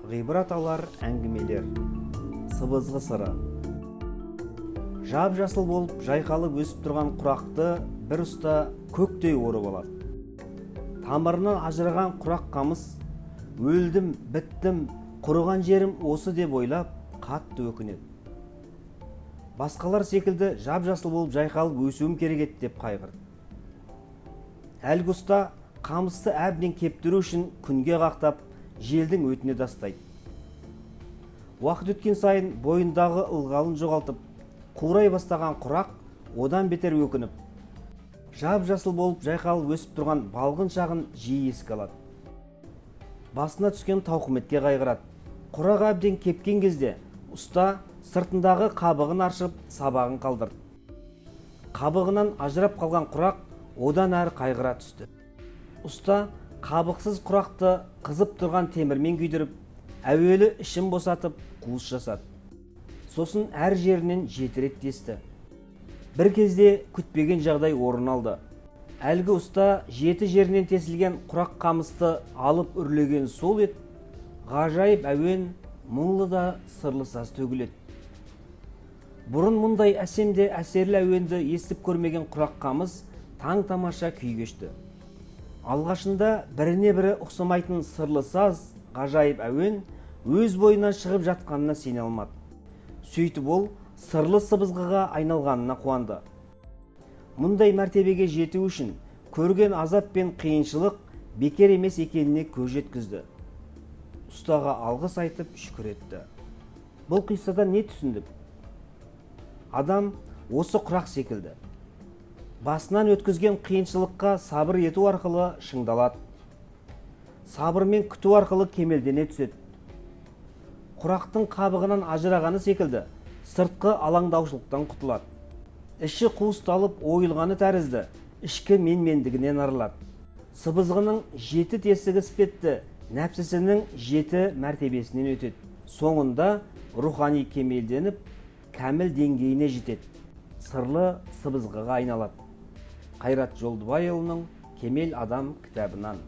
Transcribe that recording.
Ғибрат алар әңгімелер. Сыбызғы сыры. Жап-жасыл болып жайқалып өсіп тұрған құрақты бір ұста көктей орып алады. Тамырынан ажыраған құрақ қамыс, өлдім, біттім, құрыған жерім осы деп ойлап, қатты өкінеді. Басқалар секілді жап-жасыл болып жайқалып өсуім керек еді деп қайғырды. Әлгі ұста қамысты әбден кептіру үшін күнге қақтап, желдің өтіне тастайды. Уақыт өткен сайын бойындағы ылғалын жоғалтып, қурай бастаған құрақ одан бетер өкініп, жап-жасыл болып жайқалып өсіп тұрған балғын шағын жиі еске алады. Басына түскен тауқыметке қайғырады. Құрақ әбден кепкен кезде ұста сыртындағы қабығын аршып, сабағын қалдырды. Қабығынан ажырап қалған құрақ одан әрі қайғыра түсті. Ұста қабықсыз құрақты қызып тұрған темірмен күйдіріп, әуелі ішін босатып, қуыс жасады. Сосын әр жерінен 7 рет тесті. Бір кезде күтпеген жағдай орын алды. Әлгі ұста 7 жерінен тесілген құрақ қамысты алып үрлеген сол ет, ғажайып әуен, мұңлы да сырлы саз төгіледі. Бұрын мұндай әсемде әсерлі әуенді естіп көрмеген құрақ қамыс таң тамаша күй кешті. Алғашында біріне бірі ұқсамайтын сырлы саз, ғажайып әуен өз бойынан шығып жатқанына сене алмады. Сөйтіп ол сырлы сыбызғыға айналғанына қуанды. Мұндай мәртебеге жету үшін көрген азап пен қиыншылық бекер емес екеніне көз жеткізді. Ұстаға алғыс айтып шүкір етті. Бұл қиссадан не түсіндік? Адам осы құрақ секілді. Басынан өткізген қиыншылыққа сабыр ету арқылы шыңдалады. Сабырмен күту арқылы кемелдене түседі. Құрақтың қабығынан ажырағаны секілді сыртқы алаңдаушылықтан құтылады. Іші қуысталып ойылғаны тәрізді, ішкі менмендігінен арылады. Сыбызғының 7 тесігі іспетті, нәпсісінің 7 мәртебесінен өтеді. Соңында рухани кемелденіп, кәміл деңгейіне жетеді. Сырлы сыбызғыға айналады. Қайрат Жолдыбайұлының «Кемел адам» кітабынан.